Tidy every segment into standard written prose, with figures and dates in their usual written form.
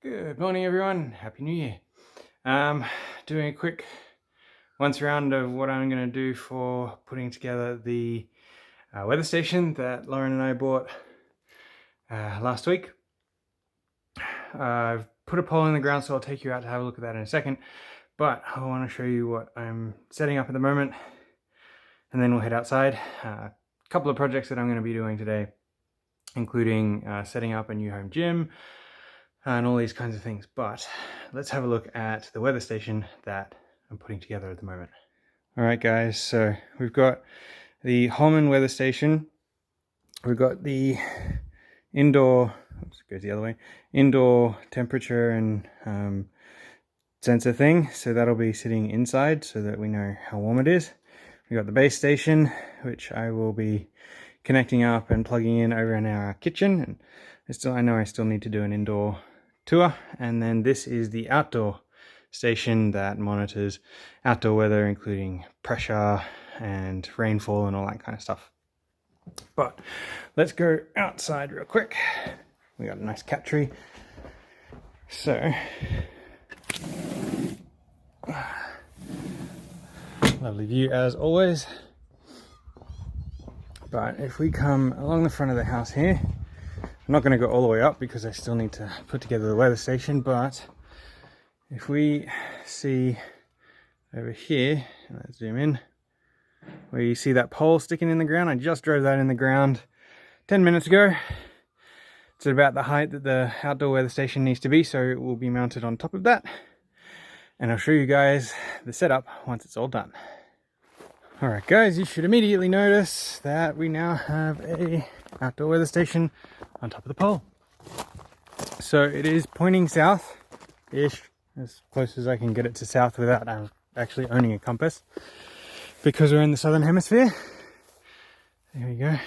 Good morning, everyone. Happy New Year. Doing a quick once round of what I'm going to do for putting together the weather station that Lauren and I bought last week. I've put a pole in the ground, so I'll take you out to have a look at that in a second. But I want to show you what I'm setting up at the moment, and then we'll head outside. A couple of projects that I'm going to be doing today, including setting up a new home gym, and all these kinds of things. But let's have a look at the weather station that I'm putting together at the moment. All right, guys, so we've got the Holman weather station. We've got the indoor, oops, it goes the other way, indoor temperature and sensor thing. So that'll be sitting inside so that we know how warm it is. We've got the base station, which I will be connecting up and plugging in over in our kitchen. And I know I still need to do an indoor tour. And then this is the outdoor station that monitors outdoor weather, including pressure and rainfall and all that kind of stuff. But let's go outside real quick. We got a nice cat tree. So lovely view as always. But if we come along the front of the house here, I'm not going to go all the way up because I still need to put together the weather station, but if we see over here, let's zoom in, where you see that pole sticking in the ground, I just drove that in the ground 10 minutes ago. It's at about the height that the outdoor weather station needs to be, so it will be mounted on top of that. And I'll show you guys the setup once it's all done. Alright guys, you should immediately notice that we now have a outdoor weather station on top of the pole. So it is pointing south-ish, as close as I can get it to south without actually owning a compass, because we're in the southern hemisphere. There we go.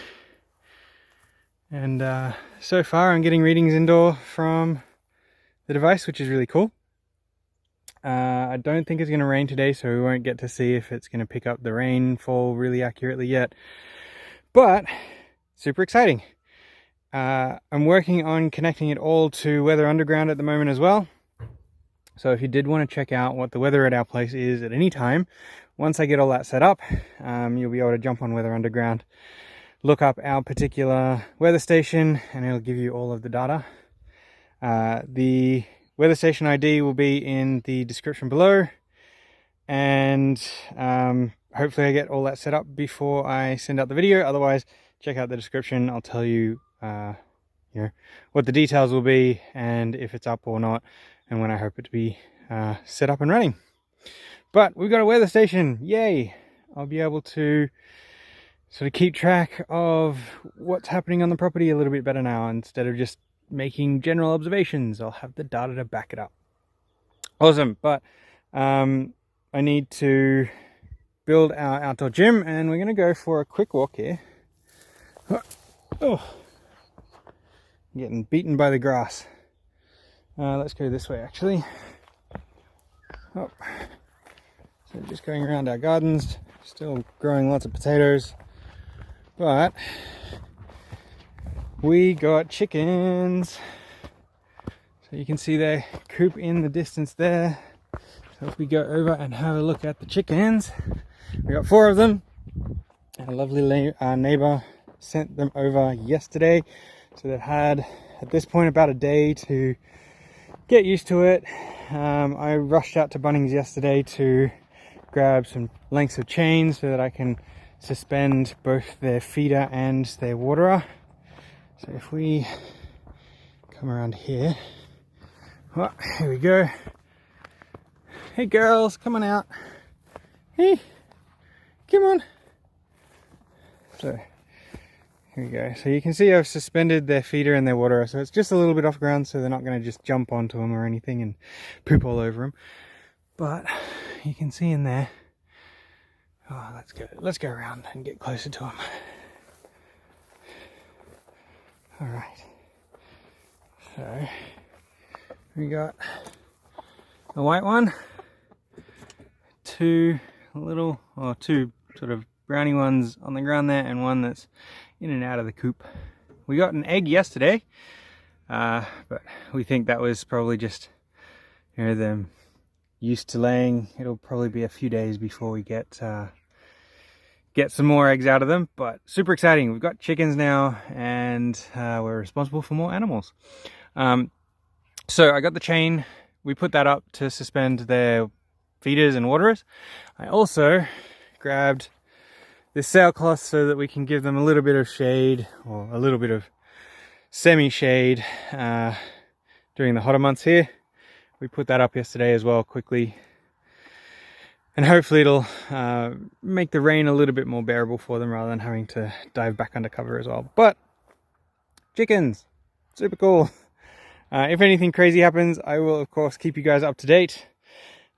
And so far I'm getting readings indoor from the device, which is really cool. I don't think it's going to rain today, so we won't get to see if it's going to pick up the rainfall really accurately yet. But super exciting. I'm working on connecting it all to Weather Underground at the moment as well. So if you did want to check out what the weather at our place is at any time, once I get all that set up, you'll be able to jump on Weather Underground, look up our particular weather station, and it'll give you all of the data. The weather station ID will be in the description below, and hopefully I get all that set up before I send out the video. Otherwise, check out the description. I'll tell you, what the details will be and if it's up or not, and when I hope it to be set up and running. But we've got a weather station, yay! I'll be able to sort of keep track of what's happening on the property a little bit better now. Instead of just making general observations, I'll have the data to back it up. Awesome. But I need to build our outdoor gym, and we're going to go for a quick walk here. Oh, I'm getting beaten by the grass. Let's go this way actually. Oh. So just going around our gardens, still growing lots of potatoes, but we got chickens. So you can see their coop in the distance there. So if we go over and have a look at the chickens, we got 4 of them. And a lovely neighbor sent them over yesterday. So they've had, at this point, about a day to get used to it. I rushed out to Bunnings yesterday to grab some lengths of chain so that I can suspend both their feeder and their waterer. So if we come around here, oh, here we go. Hey girls, come on out. Hey, come on. So here we go. So you can see I've suspended their feeder and their waterer, so it's just a little bit off ground, so they're not going to just jump onto them or anything and poop all over them. But you can see in there. Oh, let's go around and get closer to them. All right. So we got the white one, two sort of brownie ones on the ground there, and one that's in and out of the coop. We got an egg yesterday. but we think that was probably just, you know, them used to laying. It'll probably be a few days before we get some more eggs out of them, but super exciting. We've got chickens now, and we're responsible for more animals. So I got the chain. We put that up to suspend their feeders and waterers. I also grabbed this sailcloth so that we can give them a little bit of shade, or a little bit of semi-shade during the hotter months here. We put that up yesterday as well, quickly. And hopefully it'll make the rain a little bit more bearable for them rather than having to dive back under cover as well. But chickens, super cool. If anything crazy happens, I will of course keep you guys up to date.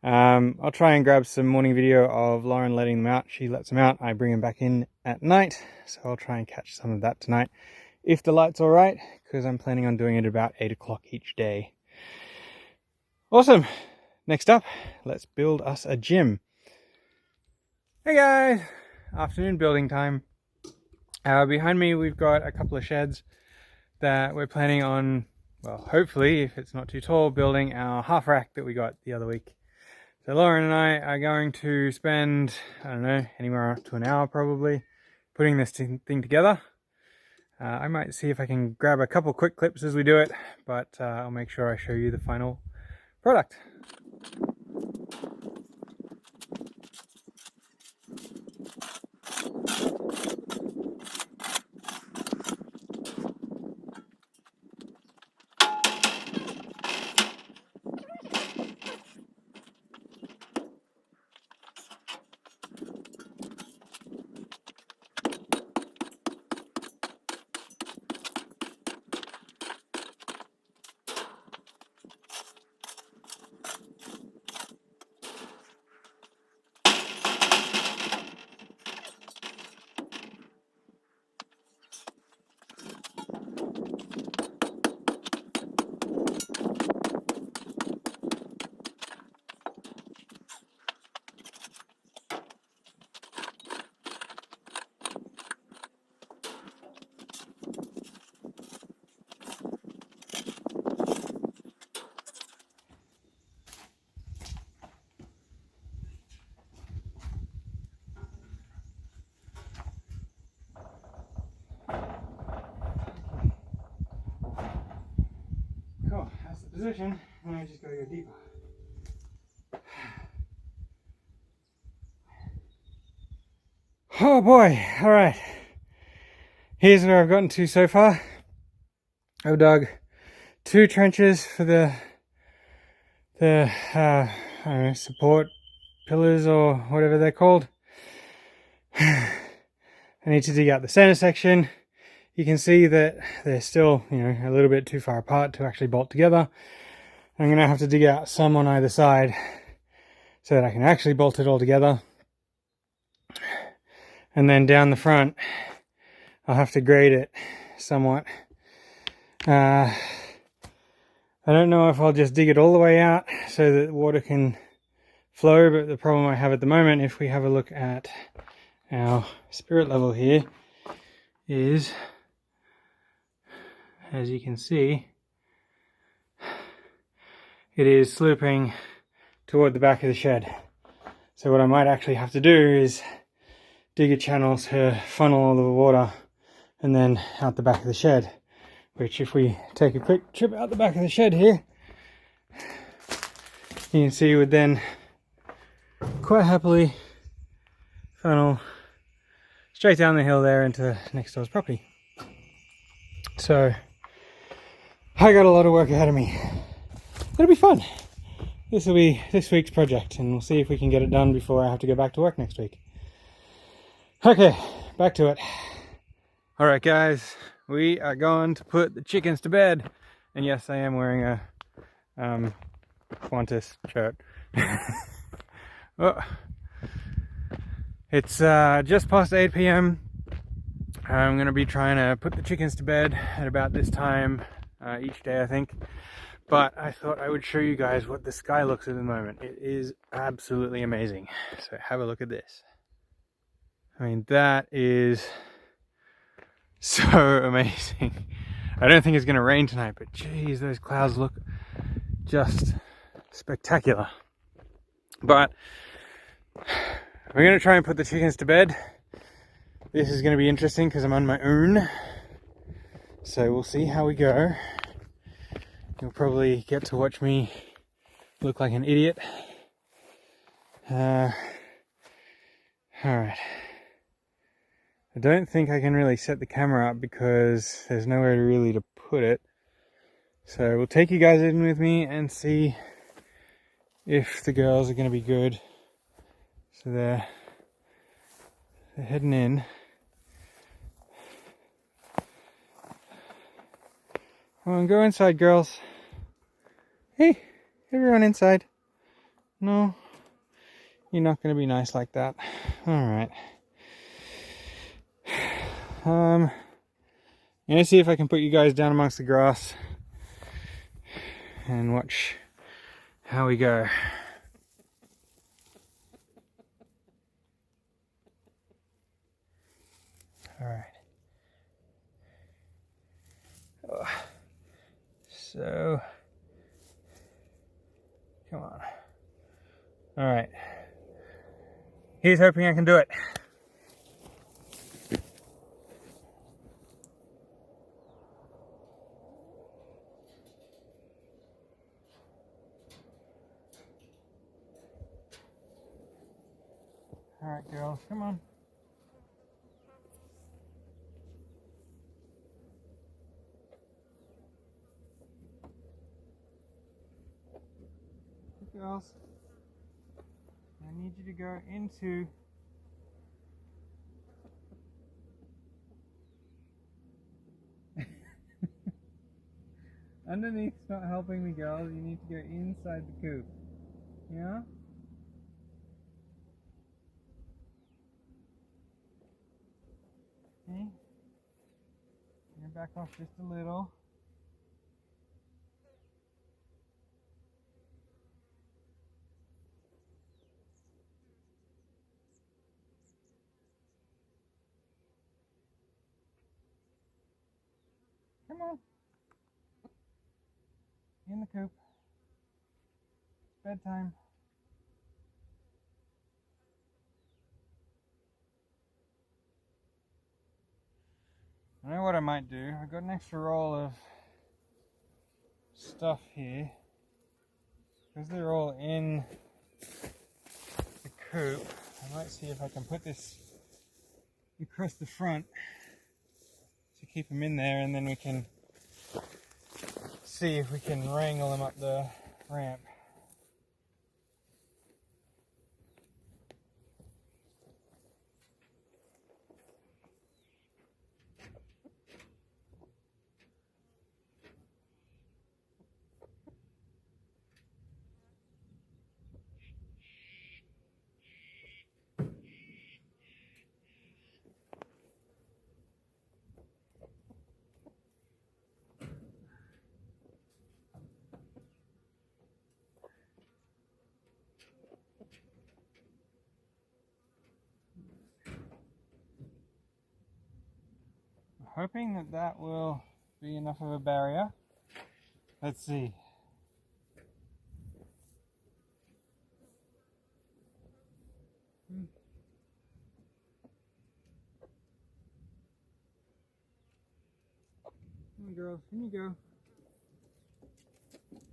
I'll try and grab some morning video of Lauren letting them out. She lets them out, I bring them back in at night. So I'll try and catch some of that tonight, if the light's all right, because I'm planning on doing it about 8 o'clock each day. Awesome. Next up, let's build us a gym. Hey guys, afternoon building time. Behind me we've got a couple of sheds that we're planning on, well, hopefully, if it's not too tall, building our half rack that we got the other week. So Lauren and I are going to spend, I don't know, anywhere up to an hour probably, putting this thing together. I might see if I can grab a couple quick clips as we do it, but I'll make sure I show you the final product. Cool, that's the position, and I just gotta go deeper. Oh boy, alright. Here's where I've gotten to so far. I've dug 2 trenches for the I don't know, support pillars or whatever they're called. I need to dig out the center section. You can see that they're still, you know, a little bit too far apart to actually bolt together. I'm going to have to dig out some on either side so that I can actually bolt it all together. And then down the front, I'll have to grade it somewhat. I don't know if I'll just dig it all the way out so that water can flow, but the problem I have at the moment, if we have a look at our spirit level here, is, as you can see, it is sloping toward the back of the shed. So what I might actually have to do is dig a channel to funnel all the water and then out the back of the shed, which, if we take a quick trip out the back of the shed here, you can see would then quite happily funnel straight down the hill there into next door's property. So I got a lot of work ahead of me. It'll be fun. This will be this week's project, and we'll see if we can get it done before I have to go back to work next week. Okay, back to it. All right, guys, we are going to put the chickens to bed. And yes, I am wearing a Qantas shirt. Oh. It's just past 8 p.m. I'm going to be trying to put the chickens to bed at about this time each day, I think. But I thought I would show you guys what the sky looks at the moment. It is absolutely amazing. So have a look at this. I mean, that is so amazing. I don't think it's going to rain tonight, but geez, those clouds look just spectacular. But we're going to try and put the chickens to bed. This is going to be interesting because I'm on my own. So we'll see how we go. You'll probably get to watch me look like an idiot. Alright. I don't think I can really set the camera up because there's nowhere really to put it. So we'll take you guys in with me and see if the girls are going to be good. So they're heading in. Come on, go inside, girls. Hey, everyone inside. No, you're not going to be nice like that. Alright. I'm going to see if I can put you guys down amongst the grass and watch how we go. Alright. So, come on. Alright. Here's hoping I can do it. Alright, girls, come on. Girls, I need you to go into underneath's not helping me, girls. You need to go inside the coop. Yeah? Okay. I'm gonna back off just a little. Come on. In the coop. It's bedtime. I know what I might do. I've got an extra roll of stuff here. Because they're all in the coop, I might see if I can put this across the front to keep them in there, and then we can see if we can wrangle them up the ramp. Hoping that that will be enough of a barrier. Let's see. Come on, girls, in you go.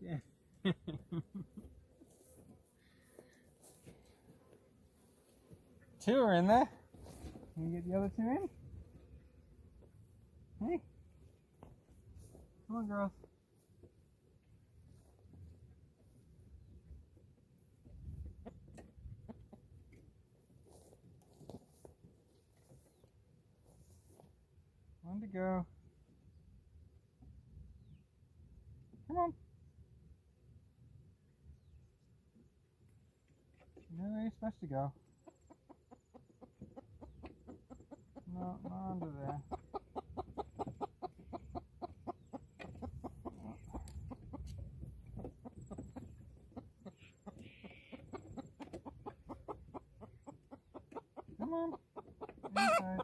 Yeah. Two are in there. Can you get the other two in? Hey. Come on, girls. One to go. Come on. You know where you're supposed to go. No, not under there. Come on. Inside.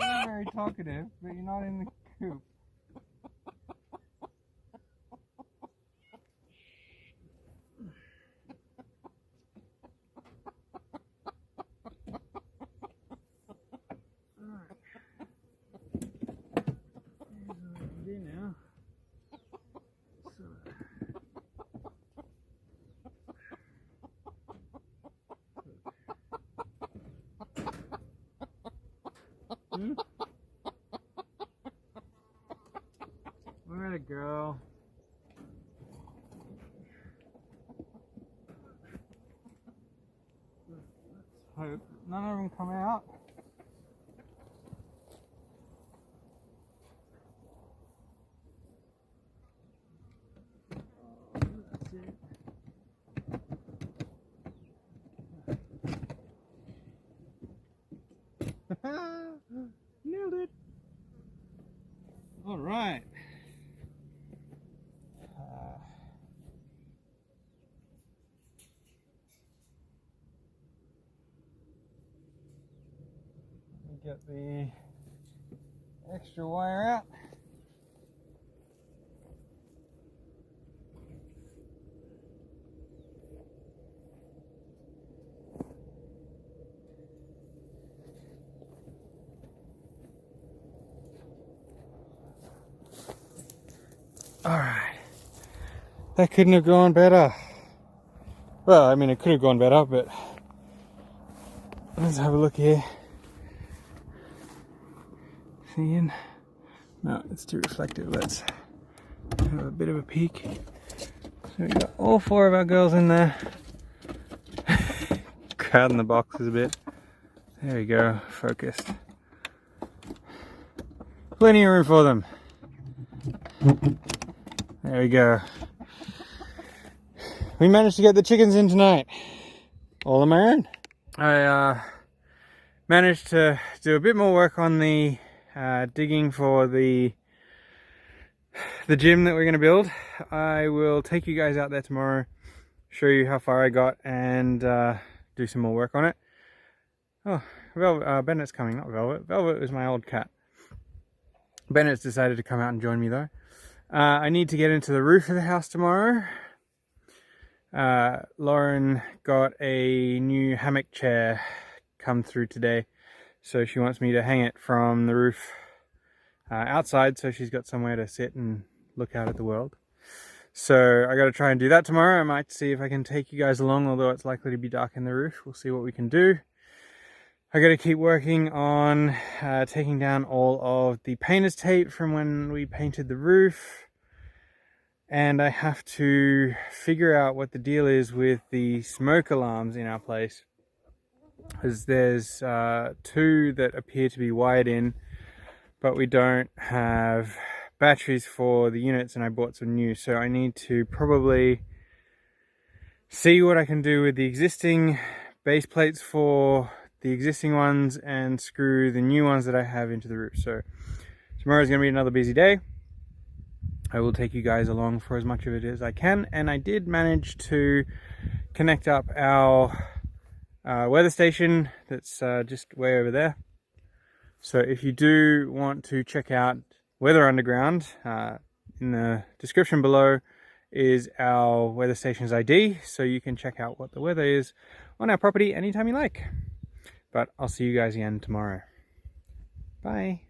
You're very talkative, but you're not in the coop. Now. Hmm? Where'd it go? Let's hope none of them come out. That's it. Nailed it. All right. Get the extra wire out. All right, that couldn't have gone better. Well, I mean, it could have gone better, but let's have a look here. Seeing? No, it's too reflective. Let's have a bit of a peek. So we've got all 4 of our girls in there. Crowding the boxes a bit. There we go, focused. Plenty of room for them. There we go. We managed to get the chickens in tonight. All on my own. I managed to do a bit more work on the digging for the gym that we're going to build. I will take you guys out there tomorrow, show you how far I got, and do some more work on it. Oh, Bennett's coming, not Velvet. Velvet was my old cat. Bennett's decided to come out and join me though. I need to get into the roof of the house tomorrow. Lauren got a new hammock chair come through today, so she wants me to hang it from the roof outside, so she's got somewhere to sit and look out at the world. So I got to try and do that tomorrow. I might see if I can take you guys along, although it's likely to be dark in the roof. We'll see what we can do. I got to keep working on taking down all of the painter's tape from when we painted the roof. And I have to figure out what the deal is with the smoke alarms in our place. Because there's 2 that appear to be wired in, but we don't have batteries for the units, and I bought some new. So I need to probably see what I can do with the existing base plates for the existing ones and screw the new ones that I have into the roof. So tomorrow's going to be another busy day. I will take you guys along for as much of it as I can, and I did manage to connect up our weather station that's just way over there. So if you do want to check out Weather Underground, in the description below is our weather station's ID, so you can check out what the weather is on our property anytime you like. But I'll see you guys again tomorrow. Bye.